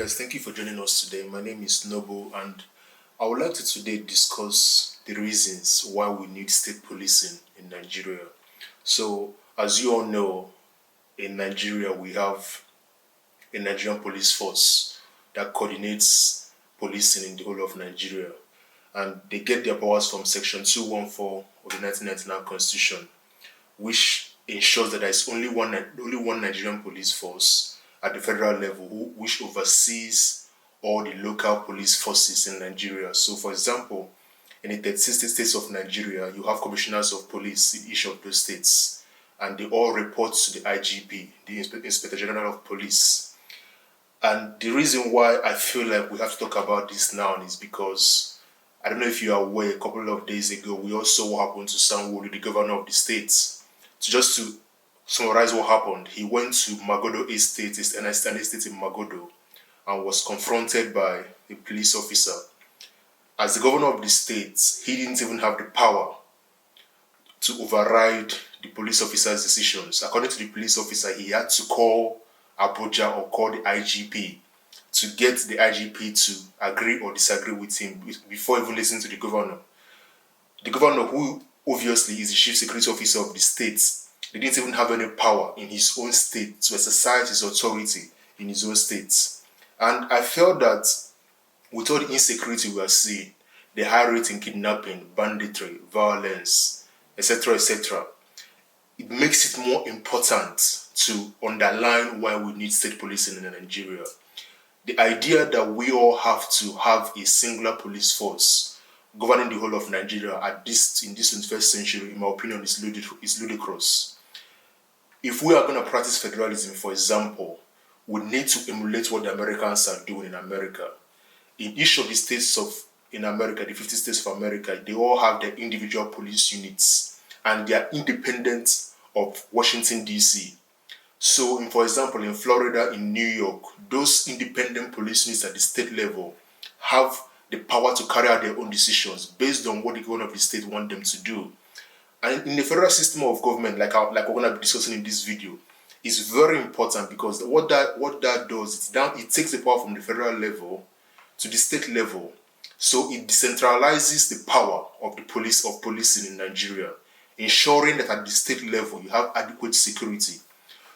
guys, thank you for joining us today. My name is Noble, and I would like to today discuss the reasons why we need state policing in Nigeria. So, as you all know, in Nigeria, we have a Nigerian police force that coordinates policing in the whole of Nigeria, and they get their powers from Section 214 of the 1999 Constitution, which ensures that there is only one Nigerian police force at the federal level which oversees all the local police forces in Nigeria. So, for example, in the 36 states of Nigeria, you have commissioners of police in each of those states, and they all report to the IGP, the Inspector General of Police. And the reason why I feel like we have to talk about this now is because I don't know if you are aware, a couple of days ago, we also saw what happened to Sanwo-Olu, the governor of the state. So just to summarize what happened, he went to Magodo Estate, an estate in Magodo, and was confronted by a police officer. As the governor of the state, he didn't even have the power to override the police officer's decisions. According to the police officer, he had to call Abuja or call the IGP to get the IGP to agree or disagree with him before even listening to the governor. The governor, who obviously is the chief security officer of the state, he didn't even have any power in his own state to exercise his authority in his own state. And I felt that with all the insecurity we are seeing, the high rate in kidnapping, banditry, violence, etc., it makes it more important to underline why we need state policing in Nigeria. The idea that we all have to have a singular police force governing the whole of Nigeria in this 21st century, in my opinion, is ludicrous. If we are going to practice federalism, for example, we need to emulate what the Americans are doing in America. In each of the states in America, the 50 states of America, they all have their individual police units, and they are independent of Washington, D.C. So, for example, in Florida, in New York, those independent police units at the state level have the power to carry out their own decisions based on what the governor of the state want them to do. And in the federal system of government, like we're going to be discussing in this video, is very important because what that does, it takes the power from the federal level to the state level. So it decentralizes the power of policing in Nigeria, ensuring that at the state level you have adequate security.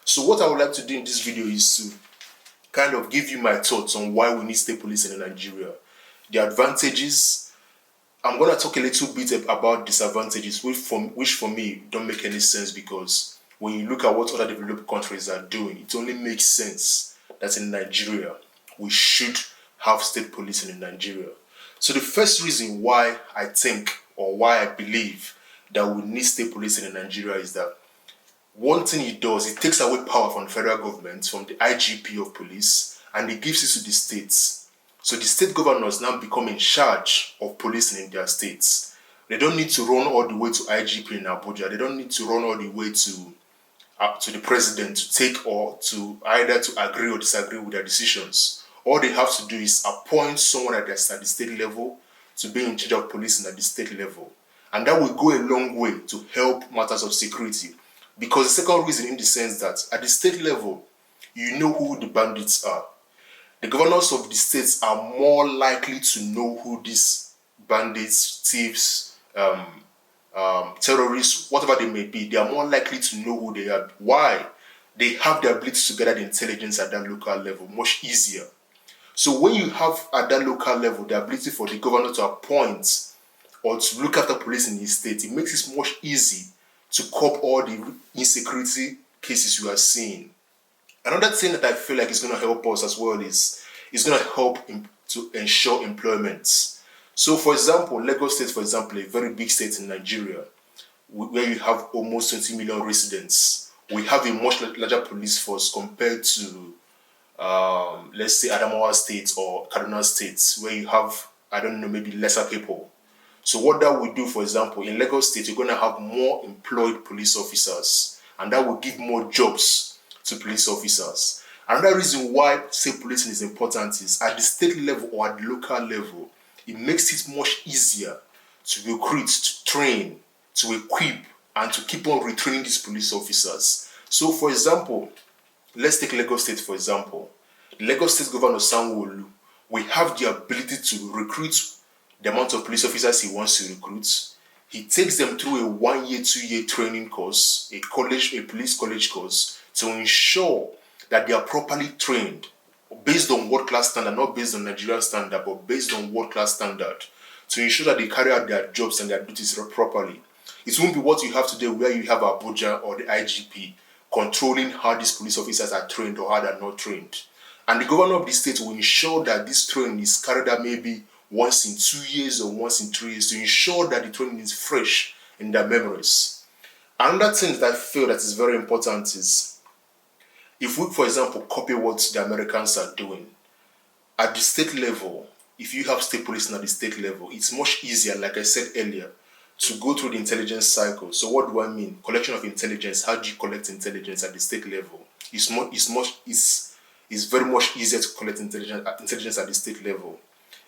So what I would like to do in this video is to kind of give you my thoughts on why we need state policing in Nigeria, the advantages. I'm going to talk a little bit about disadvantages, which for me don't make any sense, because when you look at what other developed countries are doing, it only makes sense that in Nigeria we should have state policing in Nigeria. So the first reason why I think, or why I believe that we need state policing in Nigeria, is that one thing it does, it takes away power from the federal government, from the IGP of police, and it gives it to the states. So the state governors now become in charge of policing in their states. They don't need to run all the way to IGP in Abuja. They don't need to run all the way to the president to take or to either to agree or disagree with their decisions. All they have to do is appoint someone at the state level to be in charge of policing at the state level. And that will go a long way to help matters of security. Because the second reason, in the sense that at the state level, you know who the bandits are. The governors of the states are more likely to know who these bandits, thieves, terrorists, whatever they may be. They are more likely to know who they are. Why? They have the ability to gather the intelligence at that local level much easier. So when you have at that local level the ability for the governor to appoint or to look after police in his state, it makes it much easy to cope all the insecurity cases you are seeing. Another thing that I feel like is going to help us as well is going to help to ensure employment. So, for example, Lagos State, for example, a very big state in Nigeria, where you have almost 20 million residents, we have a much larger police force compared to, let's say, Adamawa State or Kaduna State, where you have, maybe lesser people. So what that will do, for example, in Lagos State, you're going to have more employed police officers, and that will give more jobs to police officers. Another reason why state policing is important is at the state level or at the local level, it makes it much easier to recruit, to train, to equip, and to keep on retraining these police officers. So, for example, let's take Lagos State, for example. The Lagos State Governor Sanwo-Olu will have the ability to recruit the amount of police officers he wants to recruit. He takes them through a 1 year, 2 year training course, a police college course, to ensure that they are properly trained based on world-class standard, not based on Nigerian standard, but based on world-class standard, to ensure that they carry out their jobs and their duties properly. It won't be what you have today, where you have Abuja or the IGP controlling how these police officers are trained or how they're not trained. And the governor of the state will ensure that this training is carried out maybe once in 2 years or once in 3 years, to ensure that the training is fresh in their memories. Another thing that I feel that is very important is, if we, for example, copy what the Americans are doing, at the state level, if you have state policing at the state level, it's much easier, like I said earlier, to go through the intelligence cycle. So what do I mean? Collection of intelligence. How do you collect intelligence at the state level? It's very much easier to collect intelligence at the state level.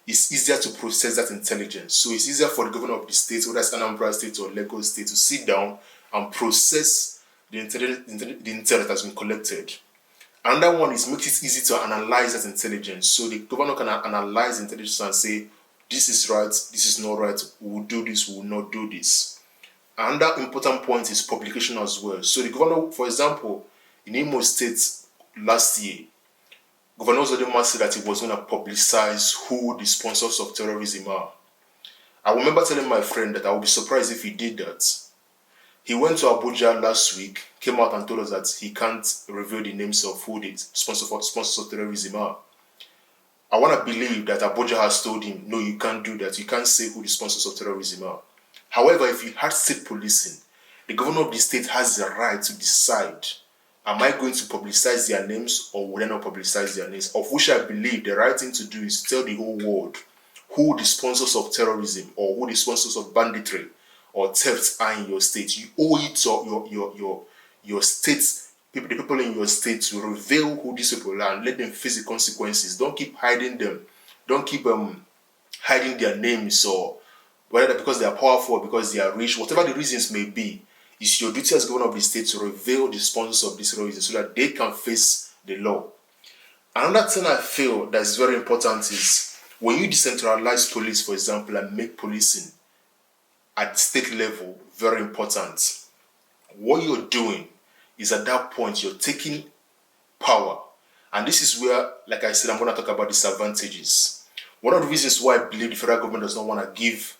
It's easier to process that intelligence. So it's easier for the governor of the state, whether it's Anambra State or Lagos State, to sit down and process the intel that has been collected. Another one is makes it easy to analyze that intelligence. So the governor can analyze intelligence and say, this is right, this is not right, we will do this, we will not do this. Another important point is publication as well. So the governor, for example, in Imo State last year, Governor Uzodinma said that he was going to publicize who the sponsors of terrorism are. I remember telling my friend that I would be surprised if he did that. He went to Abuja last week, came out and told us that he can't reveal the names of who the sponsors of terrorism are. I want to believe that Abuja has told him, no, you can't do that. You can't say who the sponsors of terrorism are. However, if you had state policing, the governor of the state has the right to decide, am I going to publicize their names or will I not publicize their names? Of which I believe the right thing to do is to tell the whole world who the sponsors of terrorism or who the sponsors of banditry or thefts are in your state. You owe it to your state, the people in your state, to reveal who these people are and let them face the consequences. Don't keep hiding them. Don't keep hiding their names, or whether because they are powerful or because they are rich, whatever the reasons may be. It's your duty as governor of the state to reveal the sponsors of this terrorism so that they can face the law. Another thing I feel that is very important is, when you decentralize police, for example, and make policing at the state level very important, what you're doing is, at that point, you're taking power. And this is where, like I said, I'm going to talk about disadvantages. One of the reasons why I believe the federal government does not want to give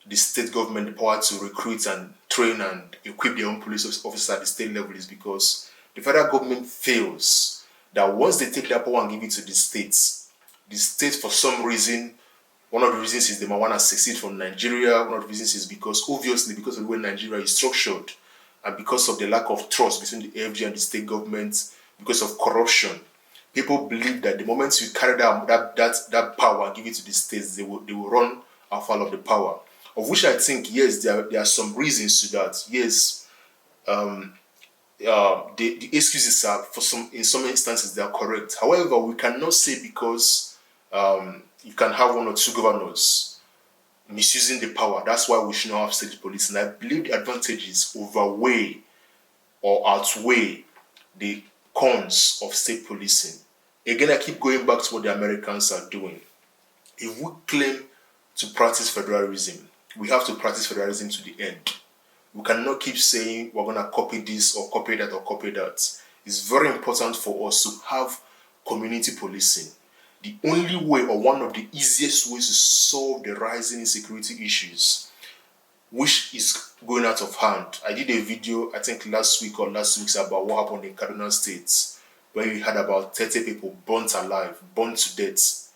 the state government the power to recruit and train and equip their own police officers at the state level is because the federal government feels that once they take that power and give it to the states, for some reason, one of the reasons is they might want to secede from Nigeria. One of the reasons is because of the way Nigeria is structured, and because of the lack of trust between the AFG and the state government, because of corruption. People believe that the moment you carry that power and give it to the states, they will run afoul of the power. Of which I think, yes, there are some reasons to that. Yes, the excuses are, in some instances, they are correct. However, we cannot say because you can have one or two governors misusing the power, that's why we should not have state police. And I believe the advantages outweigh the cons of state policing. Again, I keep going back to what the Americans are doing. If we claim to practice federalism, we have to practice federalism to the end. We cannot keep saying we're going to copy this or copy that or copy that. It's very important for us to have community policing. The only way, or one of the easiest ways, to solve the rising insecurity issues, which is going out of hand. I did a video, I think last week or last week, about what happened in Kaduna State, where we had about 30 people burnt alive, burnt to death.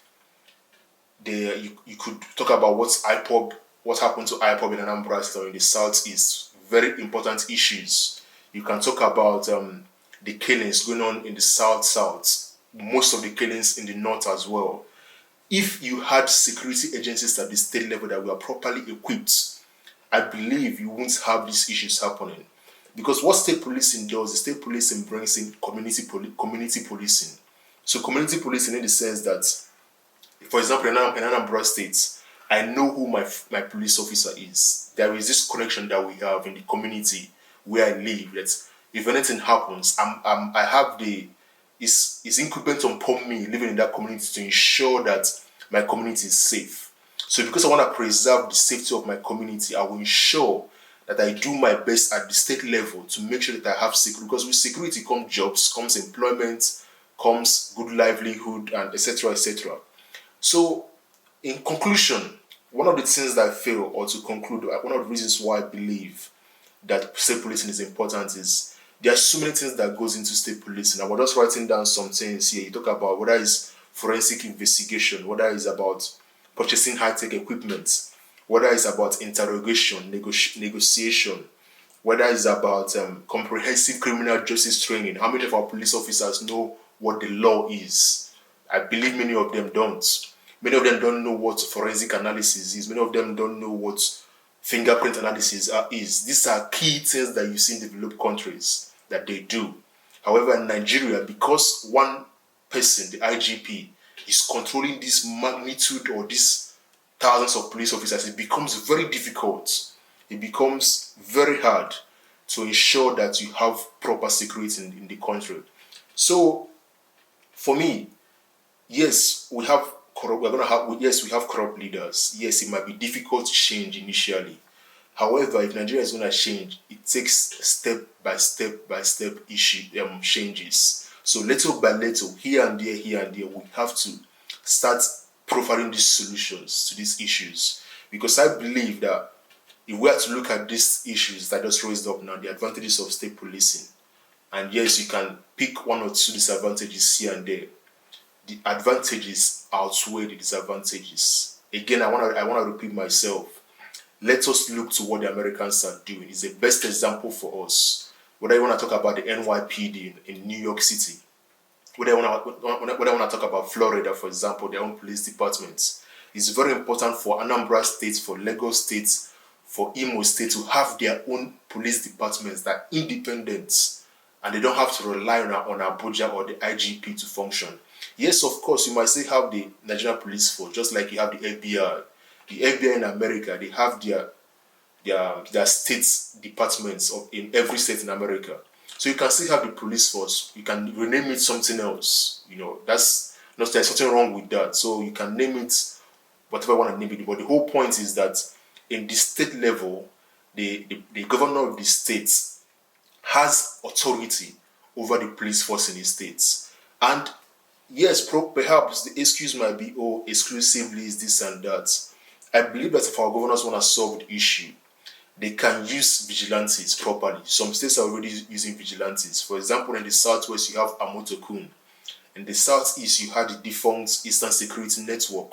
You could talk about what happened to IPOB in Anambra State or in the southeast. Very important issues. You can talk about the killings going on in the south, most of the killings in the north as well. If you had security agencies at the state level that were properly equipped, I believe you won't have these issues happening. Because what state policing does, the state policing brings in community policing. So community policing in the sense that, for example, in Anambra State, I know who my police officer is. There is this connection that we have in the community where I live, that if anything happens, I have the is incumbent upon me living in that community to ensure that my community is safe. So because I want to preserve the safety of my community, I will ensure that I do my best at the state level to make sure that I have security. Because with security comes jobs, comes employment, comes good livelihood, and etc. etc. So in conclusion, one of the things that I feel, or to conclude, one of the reasons why I believe that state policing is important is there are so many things that goes into state policing. I was just writing down some things here. You talk about whether it's forensic investigation, whether it's about purchasing high-tech equipment, whether it's about interrogation, negotiation, whether it's about comprehensive criminal justice training. How many of our police officers know what the law is? I believe many of them don't. Many of them don't know what forensic analysis is. Many of them don't know what fingerprint analysis is. These are key things that you see in developed countries that they do. However, in Nigeria, because one person, the IGP, is controlling this magnitude or these thousands of police officers, it becomes very difficult. It becomes very hard to ensure that you have proper security in the country. So, for me, yes, we have corrupt leaders. Yes, it might be difficult to change initially. However, if Nigeria is going to change, it takes step by step changes. So little by little, here and there, we have to start profiling these solutions to these issues. Because I believe that if we are to look at these issues that I just raised up now, the advantages of state policing, and yes, you can pick one or two disadvantages here and there, the advantages outweigh the disadvantages. Again, I want to repeat myself. Let us look to what the Americans are doing. It's the best example for us. Whether you want to talk about the NYPD in New York City, whether I want to talk about Florida, for example, their own police departments, it's very important for Anambra State, for Lagos State, for Imo State to have their own police departments that are independent, and they don't have to rely on Abuja or the IGP to function. Yes, of course, you might still have the Nigerian Police Force, just like you have the FBI. The FBI in America, they have their state departments in every state in America. So you can still have the police force. You can rename it something else. There's something wrong with that. So you can name it whatever you want to name it. But the whole point is that in the state level, the governor of the state has authority over the police force in the states. And yes, perhaps the excuse might be, oh, exclusively is this and that. I believe that if our governors want to solve the issue, they can use vigilantes properly. Some states are already using vigilantes. For example, in the southwest, you have Amotokun. In the southeast, you have the defunct Eastern Security Network.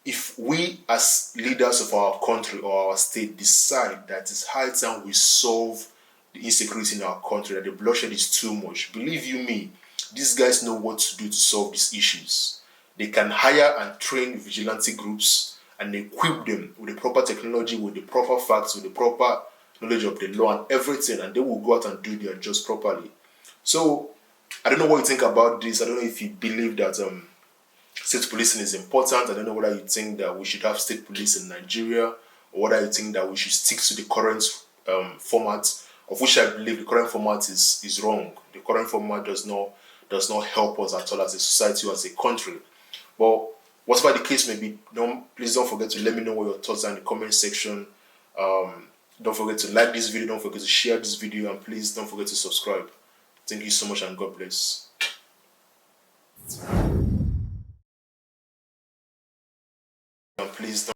If we, as leaders of our country or our state, decide that it's high time we solve the insecurity in our country, that the bloodshed is too much, believe you me, these guys know what to do to solve these issues. They can hire and train vigilante groups and equip them with the proper technology, with the proper facts, with the proper knowledge of the law and everything, and they will go out and do their jobs properly. So, I don't know what you think about this. I don't know if you believe that state policing is important. I don't know whether you think that we should have state police in Nigeria, or whether you think that we should stick to the current format, of which I believe the current format is wrong. The current format does not help us at all as a society or as a country. But whatever the case may be, please don't forget to let me know what your thoughts are in the comment section. Don't forget to like this video, don't forget to share this video, and please don't forget to subscribe. Thank you so much, and God bless. And please don't